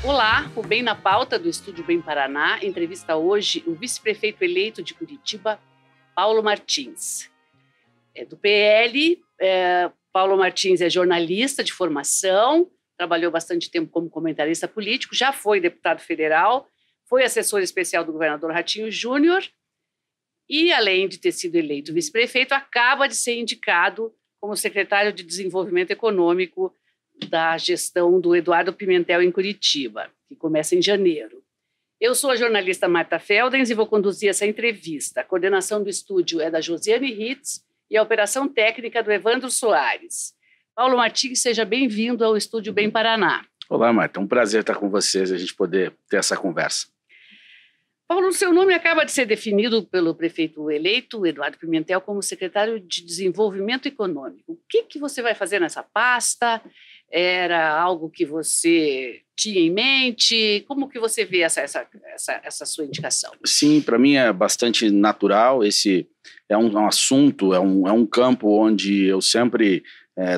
Olá, o Bem na Pauta do Estúdio Bem Paraná entrevista hoje o vice-prefeito eleito de Curitiba, Paulo Martins. É do PL, Paulo Martins é jornalista de formação, trabalhou bastante tempo como comentarista político, já foi deputado federal, foi assessor especial do governador Ratinho Júnior e, além de ter sido eleito vice-prefeito, acaba de ser indicado como secretário de Desenvolvimento Econômico da gestão do Eduardo Pimentel em Curitiba, que começa em janeiro. Eu sou a jornalista Marta Feldens e vou conduzir essa entrevista. A coordenação do estúdio é da Josiane Ritz e a operação técnica do Evandro Soares. Paulo Martins, seja bem-vindo ao Estúdio Bem Paraná. Olá, Marta. É um prazer estar com vocês e a gente poder ter essa conversa. Paulo, seu nome acaba de ser definido pelo prefeito eleito, Eduardo Pimentel, como secretário de Desenvolvimento Econômico. O que você vai fazer nessa pasta? Era algo que você tinha em mente? Como que você vê essa sua indicação? Sim, para mim é bastante natural. Esse é um assunto, é um campo onde eu sempre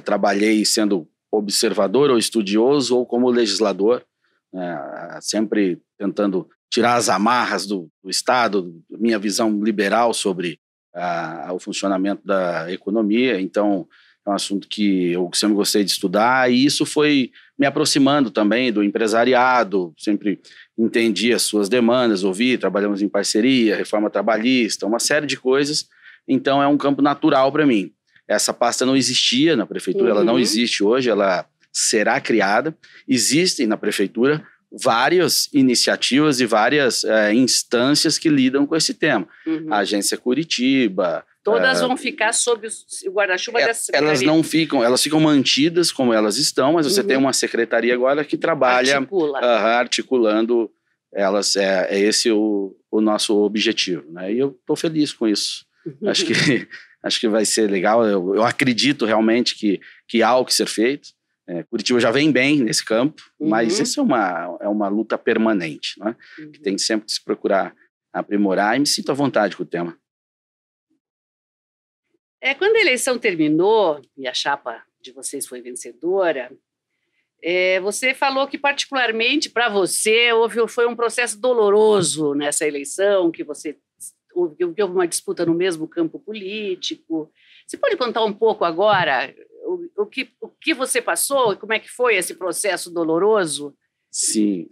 trabalhei sendo observador ou estudioso ou como legislador, sempre tentando tirar as amarras do Estado, minha visão liberal sobre o funcionamento da economia. Então, é um assunto que eu sempre gostei de estudar e isso foi me aproximando também do empresariado, sempre entendi as suas demandas, ouvi, trabalhamos em parceria, reforma trabalhista, uma série de coisas. Então, é um campo natural para mim. Essa pasta não existia na prefeitura, ela não existe hoje, ela será criada. Existem na prefeitura várias iniciativas e várias instâncias que lidam com esse tema. A Agência Curitiba. Todas vão ficar sob o guarda-chuva dessa secretaria? Elas não ficam, elas ficam mantidas como elas estão, mas você tem uma secretaria agora que trabalha articulando elas. É esse o nosso objetivo, né? E eu estou feliz com isso. Acho que vai ser legal. Eu acredito realmente que há o que ser feito. Curitiba já vem bem nesse campo, mas isso é uma luta permanente, né? Que tem sempre que se procurar aprimorar, e me sinto à vontade com o tema. Quando a eleição terminou e a chapa de vocês foi vencedora, você falou que particularmente para você foi um processo doloroso nessa eleição, que houve uma disputa no mesmo campo político. Você pode contar um pouco agora o que você passou e como é que foi esse processo doloroso? Sim.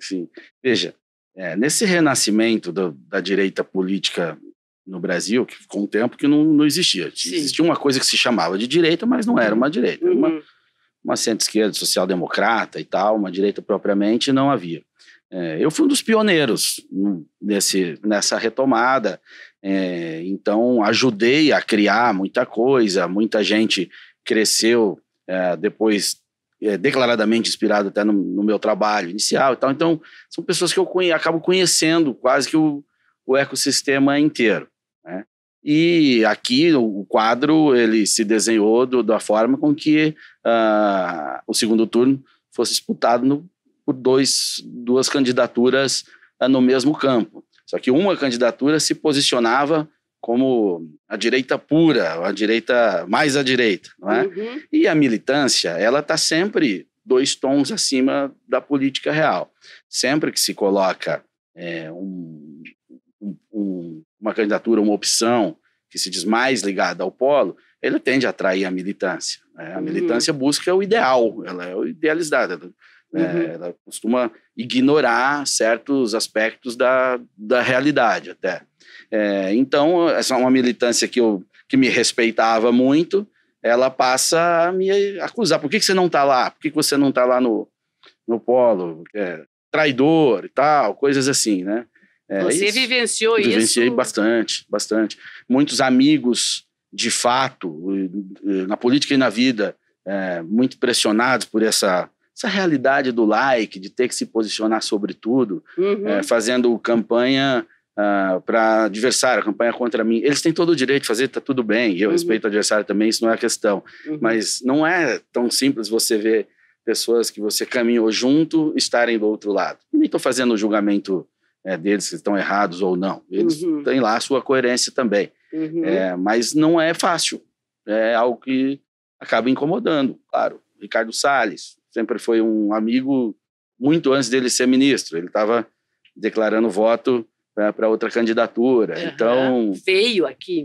Veja, nesse renascimento da direita política no Brasil, que ficou um tempo que não existia. Sim. Existia uma coisa que se chamava de direita, mas não era uma direita. Era uma centro-esquerda, social-democrata e tal, uma direita propriamente não havia. Eu fui um dos pioneiros nessa retomada, então ajudei a criar muita coisa, muita gente cresceu depois declaradamente inspirado até no meu trabalho inicial e tal. Então são pessoas que eu acabo conhecendo quase que o ecossistema inteiro, né? E aqui o quadro ele se desenhou da forma com que o segundo turno fosse disputado por duas candidaturas no mesmo campo. Só que uma candidatura se posicionava como a direita pura, a direita mais à direita, não é? E a militância, ela está sempre 2 tons acima da política real. Sempre que se coloca uma candidatura, uma opção que se diz mais ligada ao polo, ele tende a atrair a militância, né? A militância busca o ideal, ela é idealizada, ela costuma ignorar certos aspectos da realidade até. Então, essa é uma militância que me respeitava muito, ela passa a me acusar. Por que você não está lá? Por que você não está lá no polo? Traidor e tal, coisas assim, né? Você vivenciou isso? Vivenciei bastante. Muitos amigos, de fato, na política e na vida, muito pressionados por essa realidade do like, de ter que se posicionar sobre tudo, fazendo campanha para adversário, campanha contra mim. Eles têm todo o direito de fazer, está tudo bem, eu respeito o adversário também, isso não é a questão. Mas não é tão simples você ver pessoas que você caminhou junto estarem do outro lado. E nem estou fazendo o julgamento deles, se estão errados ou não. Eles têm lá a sua coerência também. Mas não é fácil. É algo que acaba incomodando, claro. Ricardo Salles sempre foi um amigo muito antes dele ser ministro. Ele estava declarando voto para outra candidatura. Então veio aqui,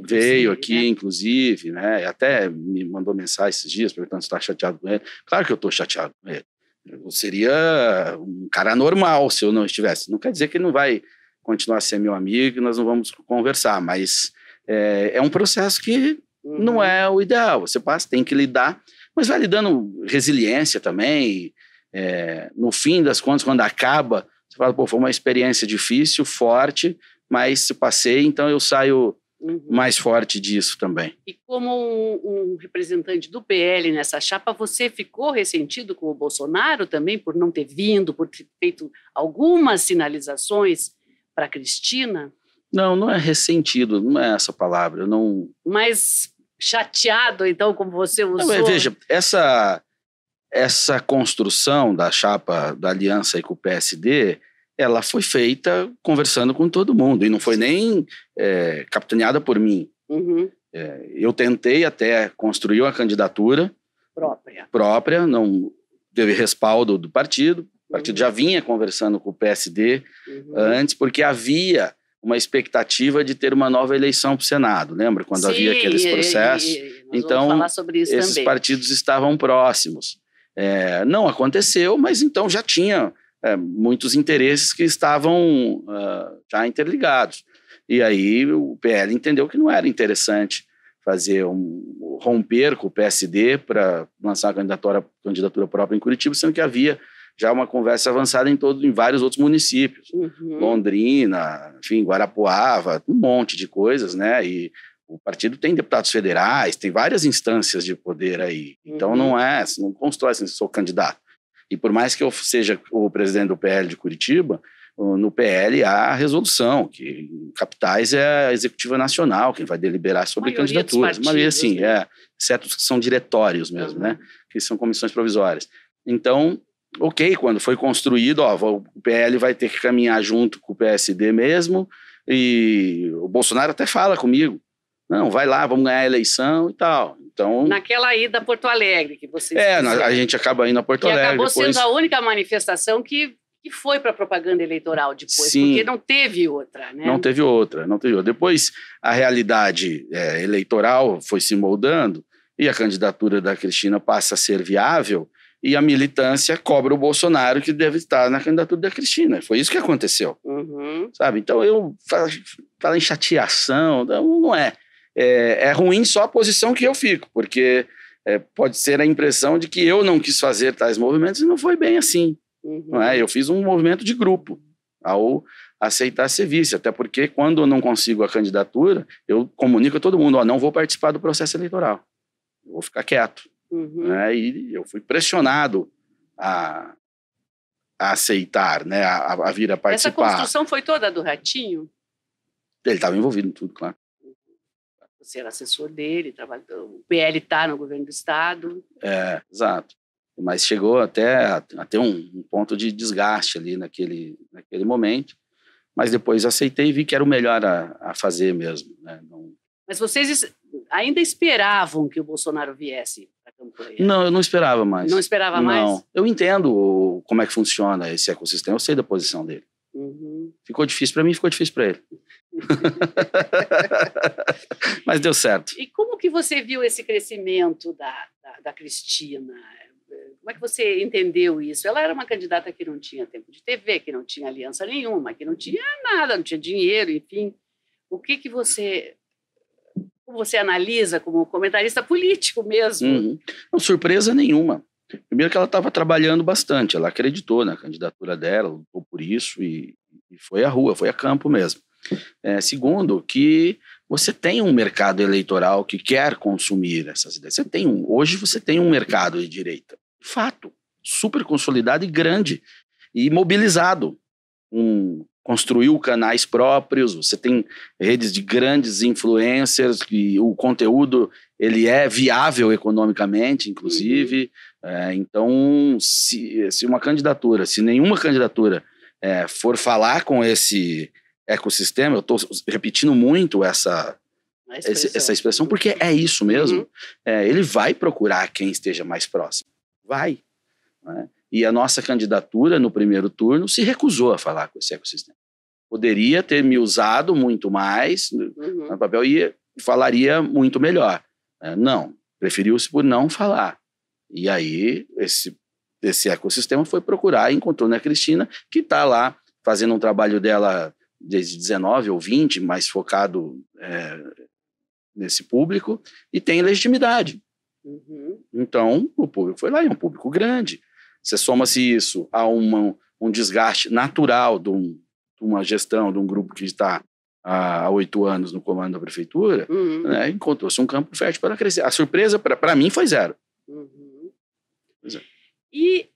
inclusive, né? Até me mandou mensagem esses dias perguntando se está chateado com ele. Claro que eu estou chateado com ele. Eu seria um cara normal se eu não estivesse. Não quer dizer que ele não vai continuar a ser meu amigo e nós não vamos conversar, mas é um processo que não é o ideal. Você tem que lidar, mas vai lidando resiliência também. No fim das contas, quando acaba, você fala, pô, foi uma experiência difícil, forte, mas se passei, então eu saio mais forte disso também. E como um representante do PL nessa chapa, você ficou ressentido com o Bolsonaro também por não ter vindo, por ter feito algumas sinalizações para a Cristina? Não é ressentido, não é essa palavra. Eu não... Mas chateado, então, como você usou? Não, veja, essa construção da chapa da aliança aí com o PSD, ela foi feita conversando com todo mundo, e não foi nem capitaneada por mim. Eu tentei até construir uma candidatura própria, não teve respaldo do partido. O partido já vinha conversando com o PSD antes, porque havia uma expectativa de ter uma nova eleição para o Senado. Lembra quando havia aqueles processos? Então, vamos falar sobre isso esses também. partidos estavam próximos. Não aconteceu, mas então já tinha muitos interesses que estavam já interligados. E aí o PL entendeu que não era interessante romper com o PSD para lançar a candidatura própria em Curitiba, sendo que havia já uma conversa avançada em vários outros municípios. Londrina, enfim, Guarapuava, um monte de coisas, né? E o partido tem deputados federais, tem várias instâncias de poder aí. Então você não constrói assim, sou candidato. E por mais que eu seja o presidente do PL de Curitiba, no PL há resolução, que em capitais é a Executiva Nacional, quem vai deliberar sobre candidaturas. Maioria, sim, exceto os que são diretórios mesmo, né? Que são comissões provisórias. Então, ok, quando foi construído, o PL vai ter que caminhar junto com o PSD mesmo, e o Bolsonaro até fala comigo, não, vai lá, vamos ganhar a eleição e tal. Então, naquela ida a Porto Alegre que vocês fizeram, a gente acaba indo a Porto Alegre. Acabou sendo a única manifestação que foi para a propaganda eleitoral depois, sim, porque não teve outra, né? Não teve outra. Depois a realidade eleitoral foi se moldando e a candidatura da Cristina passa a ser viável e a militância cobra o Bolsonaro que deve estar na candidatura da Cristina. Foi isso que aconteceu. Sabe? Então eu falo em chateação, não é. É ruim só a posição que eu fico, porque pode ser a impressão de que eu não quis fazer tais movimentos e não foi bem assim. Não é? Eu fiz um movimento de grupo ao aceitar ser vice, até porque quando eu não consigo a candidatura, eu comunico a todo mundo, não vou participar do processo eleitoral, eu vou ficar quieto. E eu fui pressionado a aceitar, né, a vir a participar. Essa construção foi toda do Ratinho? Ele estava envolvido em tudo, claro. Você era assessor dele, o PL está no governo do estado. Exato. Mas chegou até a ter um ponto de desgaste ali naquele momento. Mas depois aceitei e vi que era o melhor a fazer mesmo. Né? Mas vocês ainda esperavam que o Bolsonaro viesse para a campanha? Não, eu não esperava mais. Não esperava mais? Não. Eu entendo como é que funciona esse ecossistema. Eu sei da posição dele. Ficou difícil para mim, ficou difícil para ele. Mas deu certo. E como que você viu esse crescimento da Cristina? Como é que você entendeu isso? Ela era uma candidata que não tinha tempo de TV, que não tinha aliança nenhuma, que não tinha nada, não tinha dinheiro, enfim. O que você analisa como comentarista político mesmo? Não, surpresa nenhuma. Primeiro que ela estava trabalhando bastante, ela acreditou na candidatura dela, lutou por isso e foi à rua, foi a campo mesmo. Segundo, que você tem um mercado eleitoral que quer consumir essas ideias. Hoje você tem um mercado de direita, de fato, super consolidado e grande, e mobilizado. Construiu canais próprios, você tem redes de grandes influencers, que o conteúdo ele é viável economicamente, inclusive. Então, se nenhuma candidatura for falar com esse ecossistema, eu estou repetindo muito essa expressão, porque é isso mesmo, ele vai procurar quem esteja mais próximo. Vai. Né? E a nossa candidatura no primeiro turno se recusou a falar com esse ecossistema. Poderia ter me usado muito mais no papel e falaria muito melhor. Não, preferiu-se por não falar. E aí esse ecossistema foi procurar e encontrou na Cristina, que está lá fazendo um trabalho dela desde 19 ou 20, mais focado nesse público, e tem legitimidade. Então, o público foi lá, e é um público grande. Você soma-se isso a um desgaste natural de uma gestão, de um grupo que está há 8 anos no comando da prefeitura, né, encontrou-se um campo fértil para crescer. A surpresa, para mim, foi zero. E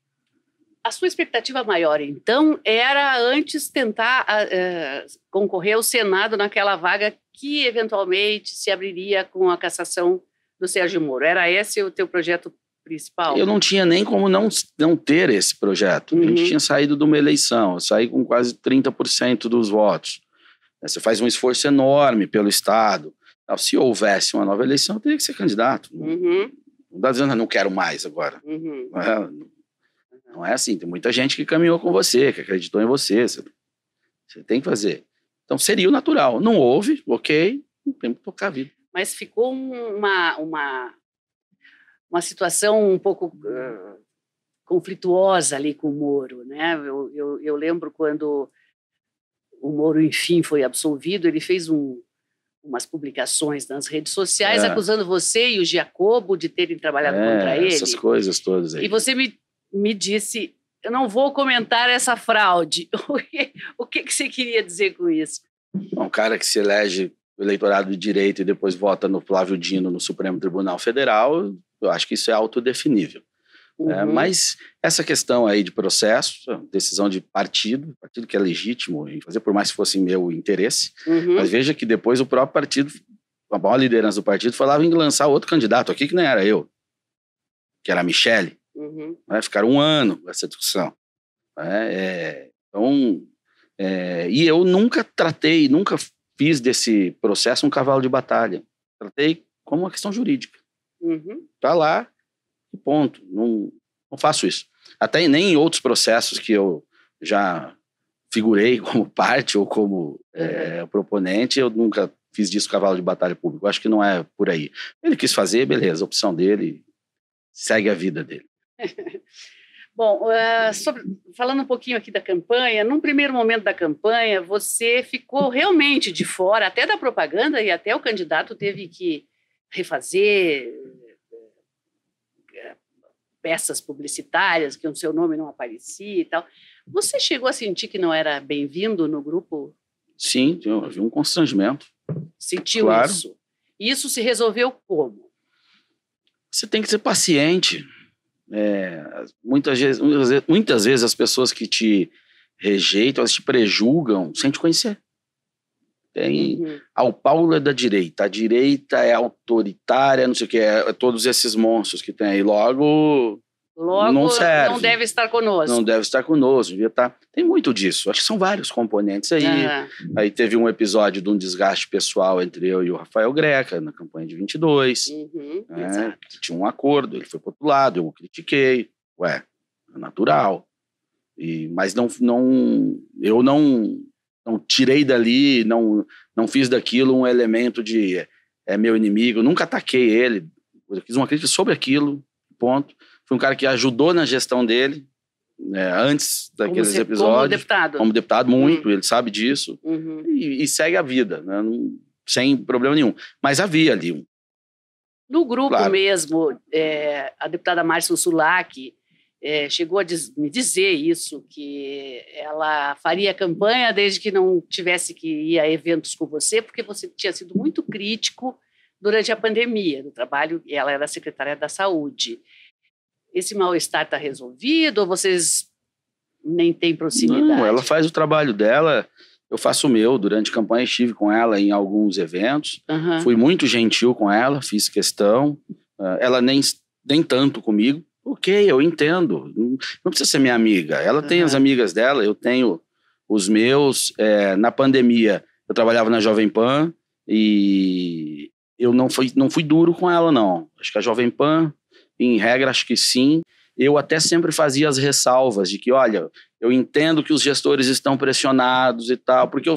a sua expectativa maior, então, era antes tentar concorrer ao Senado naquela vaga que, eventualmente, se abriria com a cassação do Sérgio Moro. Era esse o teu projeto principal? Eu não tinha nem como não ter esse projeto. A gente tinha saído de uma eleição, eu saí com quase 30% dos votos. Você faz um esforço enorme pelo Estado. Se houvesse uma nova eleição, eu teria que ser candidato. Não está dizendo, não quero mais agora. Não é assim. Tem muita gente que caminhou com você, que acreditou em você. Você tem que fazer. Então, seria o natural. Não houve, ok, não tem que tocar a vida. Mas ficou uma situação um pouco conflituosa ali com o Moro, né? Eu lembro quando o Moro, enfim, foi absolvido, ele fez umas publicações nas redes sociais acusando você e o Giacobo de terem trabalhado contra ele. Essas coisas todas aí. E você me disse, eu não vou comentar essa fraude. O que você queria dizer com isso? Um cara que se elege o eleitorado de direita e depois vota no Flávio Dino no Supremo Tribunal Federal, eu acho que isso é autodefinível. Mas essa questão aí de processo, decisão de partido que é legítimo em fazer, por mais que fosse meu interesse, mas veja que depois o próprio partido, a maior liderança do partido, falava em lançar outro candidato aqui que não era eu, que era a Michele. Ficaram 1 ano com essa discussão. E eu nunca fiz desse processo um cavalo de batalha. Tratei como uma questão jurídica. Tá lá, e ponto. Não faço isso. Até nem em outros processos que eu já figurei como parte ou como proponente, eu nunca fiz disso cavalo de batalha público. Eu acho que não é por aí. Ele quis fazer, beleza, opção dele, segue a vida dele. Bom, falando um pouquinho aqui da campanha, num primeiro momento da campanha, você ficou realmente de fora, até da propaganda, e até o candidato teve que refazer peças publicitárias, que o seu nome não aparecia e tal. Você chegou a sentir que não era bem-vindo no grupo? Sim, havia um constrangimento. Sentiu isso? E isso se resolveu como? Você tem que ser paciente. Muitas vezes as pessoas que te rejeitam, elas te prejulgam sem te conhecer. O Paulo é da direita, a direita é autoritária, não sei o que, todos esses monstros que tem aí, logo não serve. Não deve estar conosco. Não deve estar conosco, devia estar. Tem muito disso, acho que são vários componentes aí. Aí teve um episódio de um desgaste pessoal entre eu e o Rafael Greca, na campanha de 22. Tinha um acordo, ele foi pro outro lado, eu o critiquei. É natural. Mas eu não tirei dali, não fiz daquilo um elemento de meu inimigo, nunca ataquei ele, eu fiz uma crítica sobre aquilo, ponto. Fui um cara que ajudou na gestão dele, antes daqueles episódios. Como deputado, muito, ele sabe disso, e segue a vida, né, sem problema nenhum. Mas havia ali no grupo mesmo, a deputada Márcia Sulak chegou a me dizer isso, que ela faria campanha desde que não tivesse que ir a eventos com você, porque você tinha sido muito crítico durante a pandemia do trabalho, e ela era secretária da Saúde. Esse mal-estar está resolvido ou vocês nem têm proximidade? Não, ela faz o trabalho dela, eu faço o meu. Durante a campanha estive com ela em alguns eventos, fui muito gentil com ela, fiz questão, ela nem tanto comigo. Ok, eu entendo. Não precisa ser minha amiga. Ela tem as amigas dela, eu tenho os meus. Na pandemia, eu trabalhava na Jovem Pan e eu não fui duro com ela, não. Acho que a Jovem Pan, em regra, acho que sim. eu até sempre fazia as ressalvas de que, olha, eu entendo que os gestores estão pressionados e tal, porque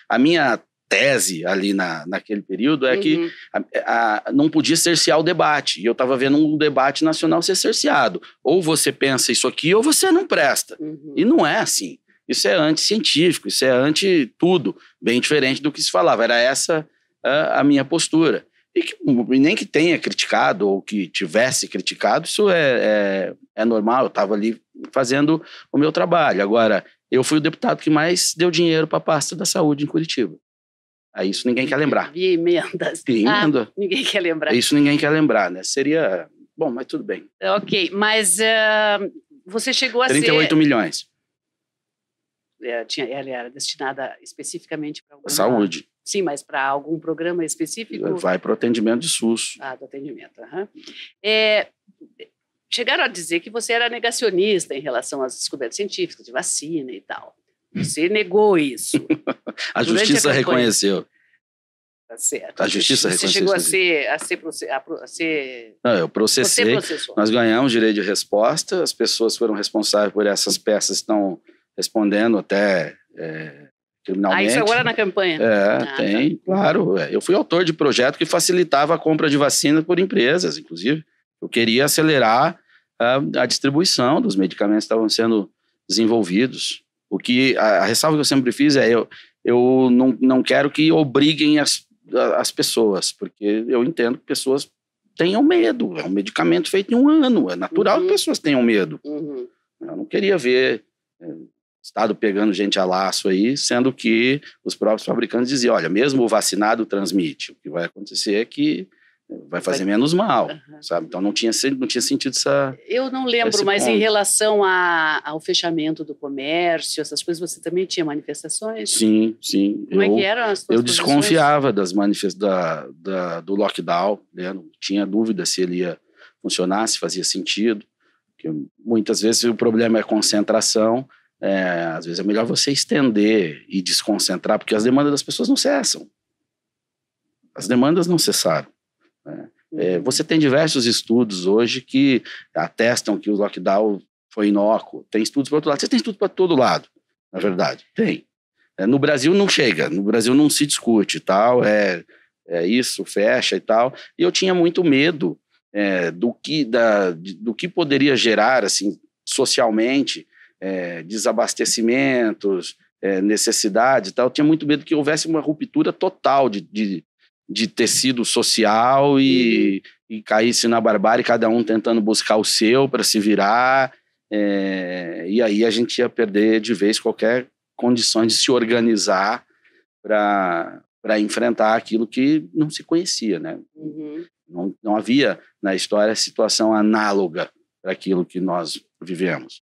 a minha tese ali naquele período é que não podia cercear o debate. E eu estava vendo um debate nacional ser cerceado. Ou você pensa isso aqui, ou você não presta. E não é assim. Isso é anticientífico, isso é anti-tudo. Bem diferente do que se falava. Era essa a minha postura. E nem que tenha criticado ou que tivesse criticado, isso é normal. Eu estava ali fazendo o meu trabalho. Agora, eu fui o deputado que mais deu dinheiro para a pasta da saúde em Curitiba. Aí isso ninguém quer lembrar. Via emendas. Emenda. Ninguém quer lembrar. Isso ninguém quer lembrar, né? Seria... Bom, mas tudo bem. Ok, mas você chegou a 38 milhões. Ela era destinada especificamente para alguma... Saúde. Sim, mas para algum programa específico? Vai para o atendimento de SUS. Do atendimento. Chegaram a dizer que você era negacionista em relação às descobertas científicas de vacina e tal. Você negou isso. A justiça reconheceu. Tá certo. A justiça reconheceu. Você chegou a ser... Não, eu processei. Você processou. Nós ganhamos direito de resposta. As pessoas foram responsáveis por essas peças, estão respondendo até criminalmente. Isso agora na campanha? Tem, claro. Eu fui autor de projeto que facilitava a compra de vacina por empresas, inclusive. Eu queria acelerar a distribuição dos medicamentos que estavam sendo desenvolvidos. O que a ressalva que eu sempre fiz eu não quero que obriguem as pessoas, porque eu entendo que pessoas tenham medo. É um medicamento feito em 1 ano. É natural que pessoas tenham medo. Eu não queria ver o Estado pegando gente a laço aí, sendo que os próprios fabricantes diziam, olha, mesmo o vacinado transmite. O que vai acontecer é que vai fazer menos mal, sabe? Então não tinha sentido essa... Eu não lembro, mas em relação ao fechamento do comércio, essas coisas, você também tinha manifestações? Sim. Como é que eram as suas Eu desconfiava das do lockdown, né? Não tinha dúvida se ele ia funcionar, se fazia sentido. Porque muitas vezes o problema é concentração, às vezes é melhor você estender e desconcentrar, porque as demandas das pessoas não cessam. As demandas não cessaram. Você tem diversos estudos hoje que atestam que o lockdown foi inócuo. Tem estudos para outro lado. Você tem estudo para todo lado, na verdade. Tem. No Brasil não chega. No Brasil não se discute. Tal. Isso, fecha e tal. E eu tinha muito medo do que poderia gerar assim, socialmente, desabastecimentos, necessidade e tal. Eu tinha muito medo que houvesse uma ruptura total de tecido social e caísse na barbárie, cada um tentando buscar o seu para se virar, e aí a gente ia perder de vez qualquer condição de se organizar para enfrentar aquilo que não se conhecia, né? Não havia na história situação análoga para aquilo que nós vivemos.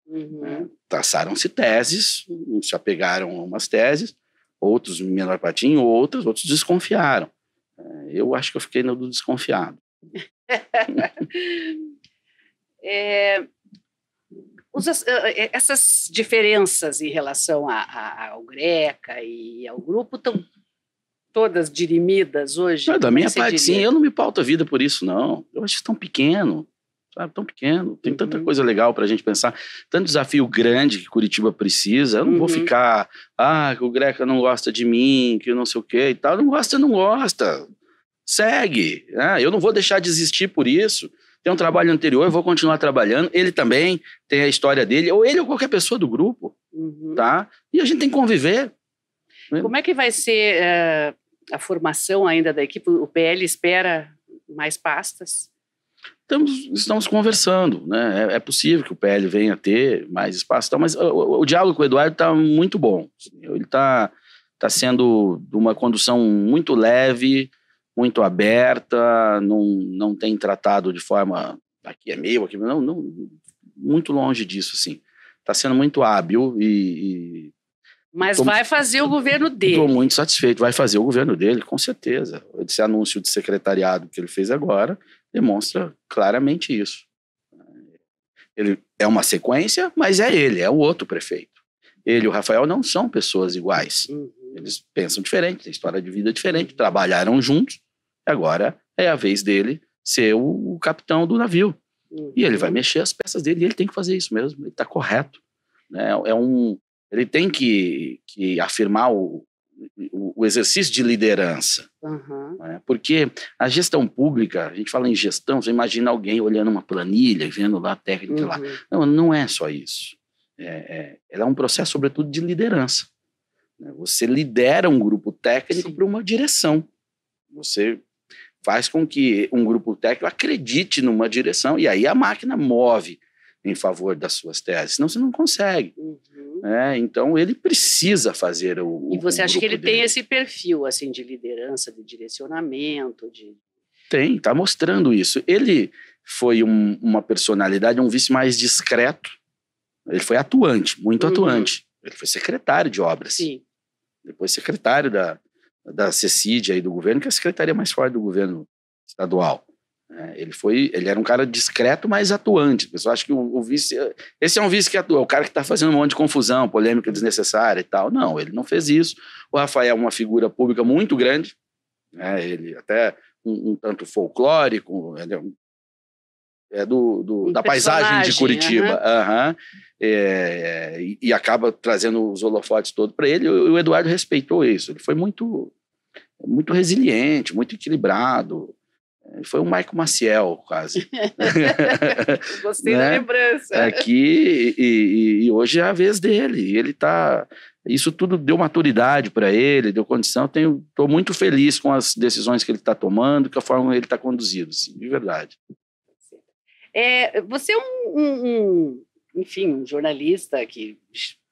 Traçaram-se teses, se apegaram a umas teses, outros menor patinho, outros desconfiaram. Eu acho que eu fiquei no desconfiado. Essas diferenças em relação ao GRECA e ao grupo estão todas dirimidas hoje? Da minha parte, sim. Eu não me pauto a vida por isso, não. Eu acho que tão pequeno, sabe? Tão pequeno. Tem tanta coisa legal para a gente pensar. Tanto desafio grande que Curitiba precisa. Eu não vou ficar... que o GRECA não gosta de mim, que não sei o quê e tal. Não gosta. Segue. Eu não vou deixar de existir por isso. Tem um trabalho anterior, eu vou continuar trabalhando. Ele também tem a história dele. Ou ele ou qualquer pessoa do grupo. Tá? E a gente tem que conviver. Como é que vai ser a formação ainda da equipe? O PL espera mais pastas? Estamos conversando, né? É possível que o PL venha a ter mais espaço, mas o diálogo com o Eduardo está muito bom. Ele está sendo de uma condução muito leve, muito aberta, não tem tratado de forma aqui é meu, aqui não, muito longe disso, assim. Está sendo muito hábil Mas vai fazer o governo dele. Estou muito satisfeito. Vai fazer o governo dele, com certeza. Esse anúncio de secretariado que ele fez agora demonstra claramente isso. Ele é uma sequência, mas é o outro prefeito. Ele e o Rafael não são pessoas iguais. Eles pensam diferente, têm história de vida diferente, trabalharam juntos. Agora é a vez dele ser o capitão do navio. E ele vai mexer as peças dele e ele tem que fazer isso mesmo. Ele está correto. Né? Ele tem que afirmar o exercício de liderança. Né? Porque a gestão pública, a gente fala em gestão, você imagina alguém olhando uma planilha, vendo lá a técnica lá. Não é só isso. Ela é um processo, sobretudo, de liderança. Você lidera um grupo técnico para uma direção. Você faz com que um grupo técnico acredite numa direção e aí a máquina move em favor das suas teses, senão você não consegue. Então, ele precisa fazer E você acha que ele tem esse perfil assim, de liderança, de direcionamento? Tem, está mostrando isso. Ele foi uma personalidade, um vice mais discreto. Ele foi atuante, muito atuante. Ele foi secretário de obras. Sim. Depois secretário da CECID aí do governo, que é a secretaria mais forte do governo estadual. Ele era um cara discreto, mas atuante. O pessoal acha que o vice... Esse é um vice que atua, o cara que está fazendo um monte de confusão, polêmica desnecessária e tal. Não, ele não fez isso. O Rafael é uma figura pública muito grande, ele até um tanto folclórico, ele da paisagem de Curitiba. E acaba trazendo os holofotes todos para ele. O Eduardo respeitou isso. Ele foi muito resiliente, muito equilibrado. Ele foi um Maico Maciel, quase. Gostei da lembrança. E hoje é a vez dele. Ele tá... Isso tudo deu maturidade para ele, deu condição. Estou muito feliz com as decisões que ele está tomando, com a forma como ele está conduzido, assim, de verdade. Você é um jornalista que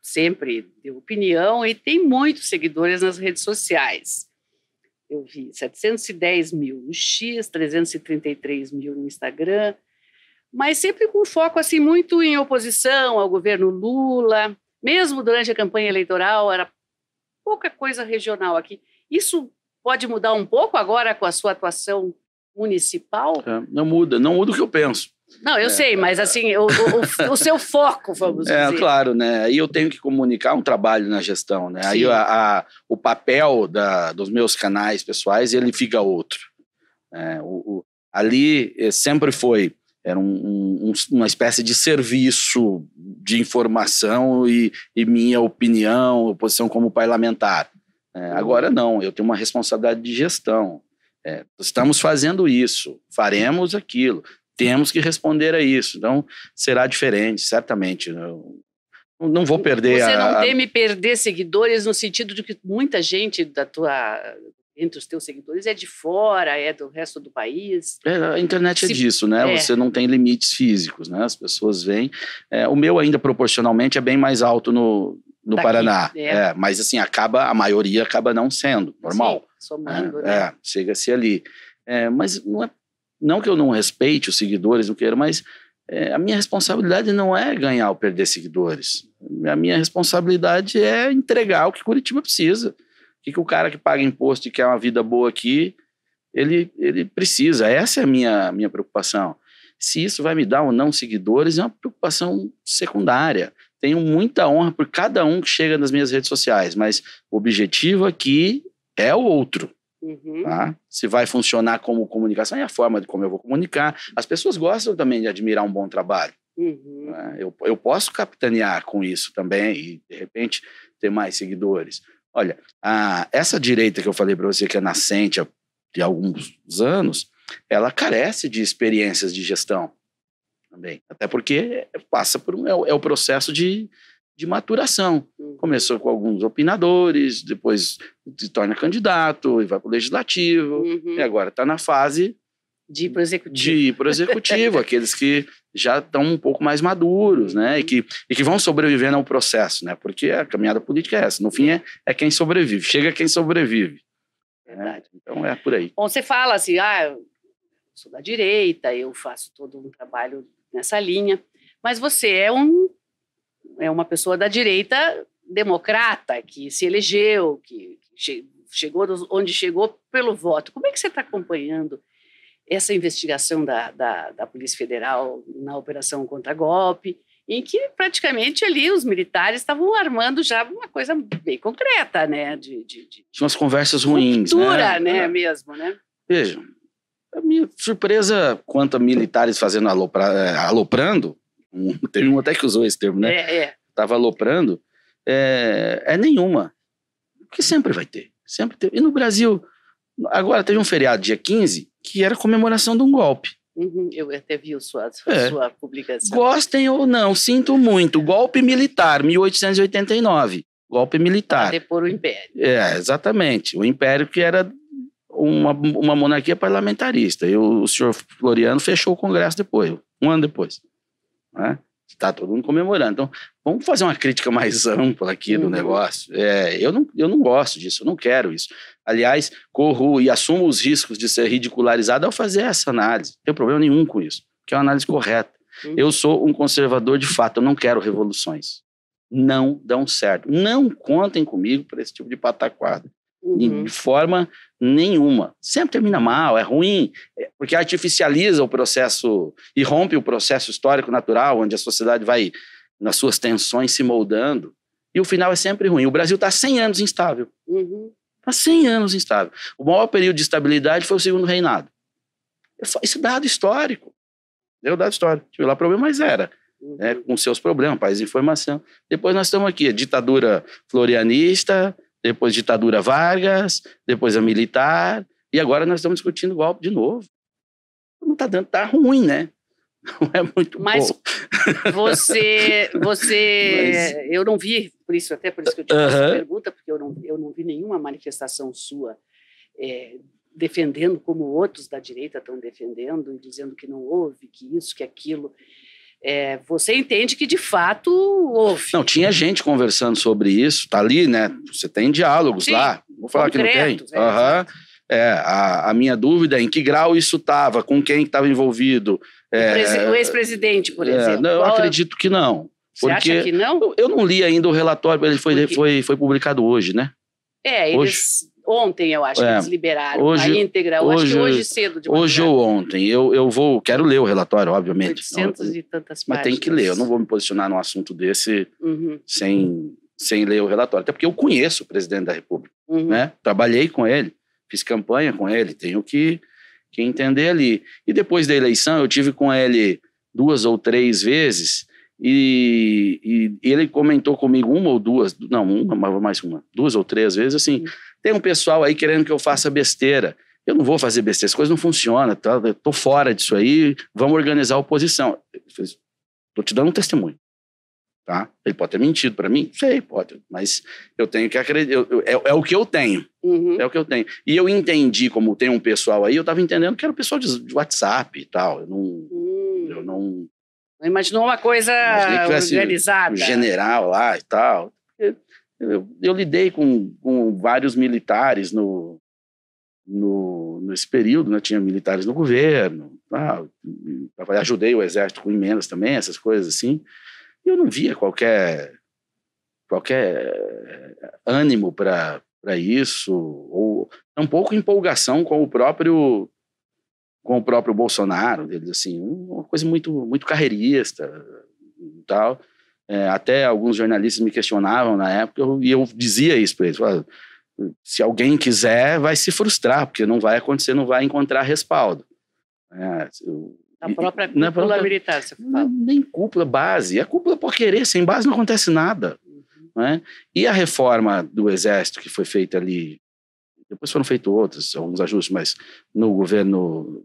sempre deu opinião e tem muitos seguidores nas redes sociais. Eu vi 710 mil no X, 333 mil no Instagram, mas sempre com foco assim, muito em oposição ao governo Lula. Mesmo durante a campanha eleitoral, era pouca coisa regional aqui. Isso pode mudar um pouco agora com a sua atuação municipal? Não muda o que eu penso. Não, eu sei, mas assim, o seu foco, vamos dizer. Claro, né? Aí eu tenho que comunicar um trabalho na gestão, né? Aí o papel dos meus canais pessoais, ele fica outro. Ali sempre era uma espécie de serviço de informação e minha opinião, posição como parlamentar. Agora não, eu tenho uma responsabilidade de gestão. Estamos fazendo isso, faremos aquilo. Temos que responder a isso. Então, será diferente, certamente. Não vou perder... Você não teme perder seguidores no sentido de que muita gente entre os teus seguidores é de fora, é do resto do país? A internet é disso, né? Você não tem limites físicos, né? As pessoas vêm... o meu ainda, proporcionalmente, é bem mais alto no Paraná. Mas, assim, a maioria acaba não sendo normal. Sim, somando, né? Chega-se ali. Mas não é... Não que eu não respeite os seguidores, não queira, mas a minha responsabilidade não é ganhar ou perder seguidores. A minha responsabilidade é entregar o que Curitiba precisa. O que o cara que paga imposto e quer uma vida boa aqui, ele precisa. Essa é a minha preocupação. Se isso vai me dar ou não seguidores, é uma preocupação secundária. Tenho muita honra por cada um que chega nas minhas redes sociais, mas o objetivo aqui é o outro. Tá? Se vai funcionar como comunicação, é a forma de como eu vou comunicar. As pessoas gostam também de admirar um bom trabalho. Eu posso capitanear com isso também e, de repente, ter mais seguidores. Olha, essa direita que eu falei para você, que é nascente de alguns anos, ela carece de experiências de gestão também. Até porque passa por o processo de maturação. Começou com alguns opinadores, depois se torna candidato e vai para o legislativo, e agora está na fase de ir para o executivo. Aqueles que já estão um pouco mais maduros, né? E que vão sobrevivendo ao processo, né? Porque a caminhada política é essa. No fim, é quem sobrevive. Chega quem sobrevive. Verdade. Então, é por aí. Bom, você fala assim, eu sou da direita, eu faço todo um trabalho nessa linha, mas você é uma pessoa da direita democrata, que se elegeu, que chegou onde chegou pelo voto. Como é que você está acompanhando essa investigação da Polícia Federal na operação contra golpe, em que praticamente ali os militares estavam armando já uma coisa bem concreta, né? Tinha umas conversas ruins, ruptura, né? Mesmo, né? Veja, A minha surpresa quanto a militares fazendo aloprando, teve um até que usou esse termo, né? Tava aloprando, é nenhuma. Porque sempre vai ter. Sempre teve. E no Brasil, agora teve um feriado dia 15, que era comemoração de um golpe. Eu até vi sua publicação. Gostem ou não, sinto muito. Golpe militar, 1889. Golpe militar. Para depor o Império. Exatamente. O Império que era uma monarquia parlamentarista. E o senhor Floriano fechou o Congresso depois, um ano depois. Né? Está todo mundo comemorando. Então, vamos fazer uma crítica mais ampla aqui do negócio. Eu não gosto disso, eu não quero isso. Aliás, corro e assumo os riscos de ser ridicularizado ao fazer essa análise. Não tenho problema nenhum com isso, porque é uma análise correta. Eu sou um conservador de fato, eu não quero revoluções. Não dão certo. Não contem comigo para esse tipo de pataquada. De forma nenhuma. Sempre termina mal, é ruim, porque artificializa o processo e rompe o processo histórico natural, onde a sociedade vai, nas suas tensões, se moldando. E o final é sempre ruim. O Brasil está 100 anos instável. Está 100 anos instável. O maior período de estabilidade foi o segundo reinado. Isso é dado histórico. Deu dado histórico. Tive lá problema, mas era. Com seus problemas, país de informação. Depois nós estamos aqui, a ditadura florianista, depois ditadura Vargas, depois a militar, e agora nós estamos discutindo golpe de novo. Não está dando, tá ruim, né? Não é muito bom. Mas eu não vi, por isso que eu te fiz essa pergunta, porque eu não vi nenhuma manifestação sua defendendo como outros da direita estão defendendo, e dizendo que não houve, que isso, que aquilo. Você entende que de fato houve. Não, tinha gente conversando sobre isso, tá ali, né? Você tem diálogos lá. Vou falar que não tem. A minha dúvida é em que grau isso estava, com quem estava envolvido. O ex-presidente, por exemplo. Eu acredito que não. Você acha que não? Eu não li ainda o relatório, ele foi publicado hoje, né? Ontem, eu acho que eles liberaram a íntegra. Eu acho que hoje cedo de manhã. Hoje ou ontem. Quero ler o relatório, obviamente. 800 e tantas páginas. Mas tem que ler. Eu não vou me posicionar num assunto desse sem ler o relatório. Até porque eu conheço o presidente da República. Né? Trabalhei com ele, fiz campanha com ele, tenho que entender ali. E depois da eleição, eu tive com ele 2 ou 3 vezes e ele comentou comigo duas ou três vezes, assim, tem um pessoal aí querendo que eu faça besteira. Eu não vou fazer besteira, as coisas não funcionam, tá? Eu tô fora disso aí, vamos organizar a oposição. Tô te dando um testemunho, tá? Ele pode ter mentido para mim? Sei, pode, mas eu tenho que acreditar, é o que eu tenho, é o que eu tenho. E eu entendi, como tem um pessoal aí, eu tava entendendo que era o pessoal de WhatsApp e tal, eu não imaginou uma coisa organizada. O general lá e tal. Eu lidei com vários militares nesse período, né? Tinha militares no governo, ajudei o exército com emendas também, essas coisas assim. E eu não via qualquer ânimo para isso, ou um pouco empolgação com o próprio Bolsonaro, assim, uma coisa muito, muito carreirista e tal. Até alguns jornalistas me questionavam na época, e eu dizia isso para eles: se alguém quiser, vai se frustrar, porque não vai acontecer, não vai encontrar respaldo. A própria cúpula militar, você fala. Nem cúpula, base. A cúpula por querer, sem base não acontece nada. Né? E a reforma do Exército que foi feita ali, depois foram feitos outros, alguns ajustes, mas no governo,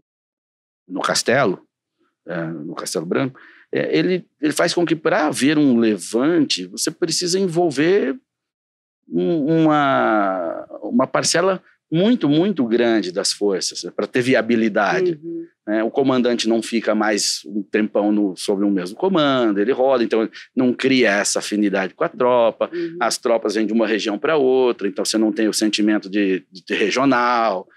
no Castelo Branco, ele faz com que, para haver um levante, você precisa envolver uma parcela muito, muito grande das forças, né, para ter viabilidade. Né? O comandante não fica mais um tempão sobre o mesmo comando, ele roda, então não cria essa afinidade com a tropa, as tropas vêm de uma região para outra, então você não tem o sentimento de regional.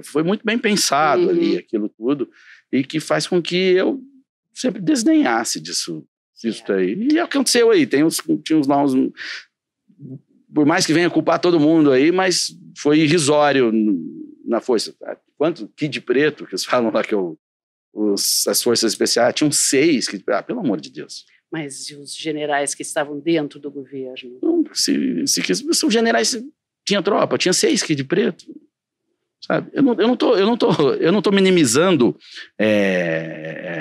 Foi muito bem pensado ali, aquilo tudo, e que faz com que eu sempre desdenhasse disso aí. E aconteceu aí, tinha uns lá por mais que venha culpar todo mundo aí, mas foi irrisório na força. Quanto Kid Preto, que eles falam lá que as forças especiais, tinham 6, pelo amor de Deus. Mas e os generais que estavam dentro do governo? Não, se os generais tinham tropa, tinha 6 Kid Preto. sabe? Eu não tô minimizando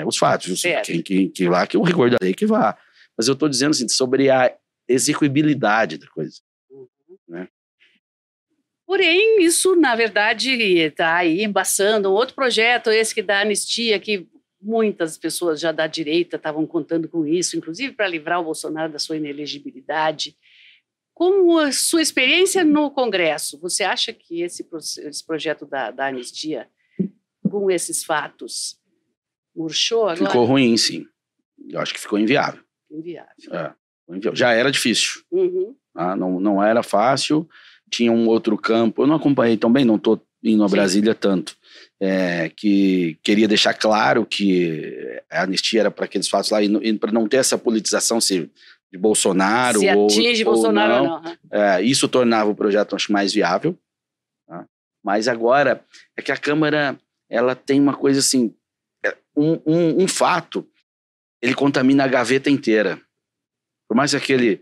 os fatos. Que lá que o rigor da lei que vá. Mas eu estou dizendo assim, sobre a execuibilidade da coisa. Né? Porém, isso, na verdade, está aí embaçando um outro projeto, esse que dá anistia, que muitas pessoas já da direita estavam contando com isso, inclusive para livrar o Bolsonaro da sua inelegibilidade. Como a sua experiência no Congresso, você acha que esse projeto da anistia, com esses fatos, murchou agora? Ficou ruim, sim. Eu acho que ficou inviável. Inviável. Já era difícil. Tá? Não era fácil. Tinha um outro campo, eu não acompanhei tão bem, não estou indo a Brasília tanto, que queria deixar claro que a anistia era para aqueles fatos lá e para não ter essa politização de Bolsonaro se atinge Bolsonaro ou não. Isso tornava o projeto, acho, mais viável. Tá? Mas agora é que a Câmara ela tem uma coisa assim, um fato, ele contamina a gaveta inteira. Por mais que aquele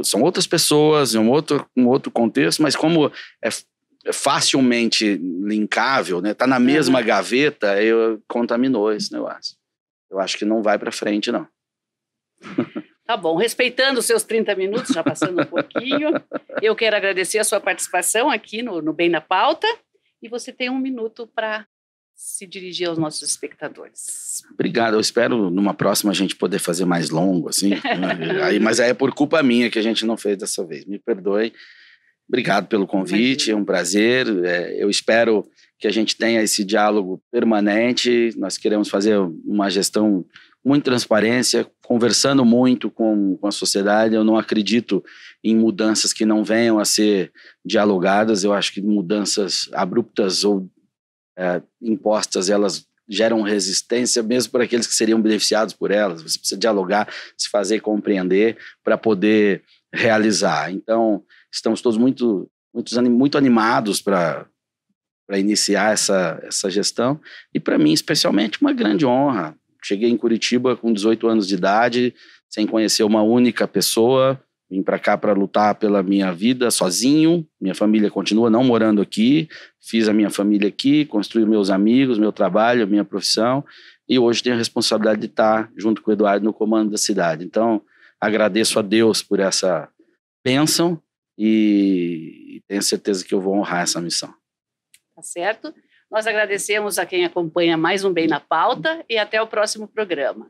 são outras pessoas, um outro contexto, mas como é facilmente linkável, né? Tá na mesma gaveta, contaminou esse negócio. Eu acho que não vai para frente, não. Tá bom, respeitando os seus 30 minutos, já passando um pouquinho, eu quero agradecer a sua participação aqui no Bem na Pauta, e você tem 1 minuto para se dirigir aos nossos espectadores. Obrigado, eu espero numa próxima a gente poder fazer mais longo, assim, mas é por culpa minha que a gente não fez dessa vez, me perdoe. Obrigado pelo convite, é um prazer, eu espero que a gente tenha esse diálogo permanente, nós queremos fazer uma gestão muito transparência, conversando muito com a sociedade. Eu não acredito em mudanças que não venham a ser dialogadas, eu acho que mudanças abruptas ou impostas, elas geram resistência mesmo para aqueles que seriam beneficiados por elas. Você precisa dialogar, se fazer compreender para poder realizar. Então, estamos todos muito animados para iniciar essa gestão e, para mim, especialmente, uma grande honra. Cheguei em Curitiba com 18 anos de idade, sem conhecer uma única pessoa, vim para cá para lutar pela minha vida sozinho, minha família continua não morando aqui, fiz a minha família aqui, construí meus amigos, meu trabalho, minha profissão, e hoje tenho a responsabilidade de estar junto com o Eduardo no comando da cidade. Então, agradeço a Deus por essa bênção e tenho certeza que eu vou honrar essa missão. Tá certo? Nós agradecemos a quem acompanha mais um Bem na Pauta e até o próximo programa.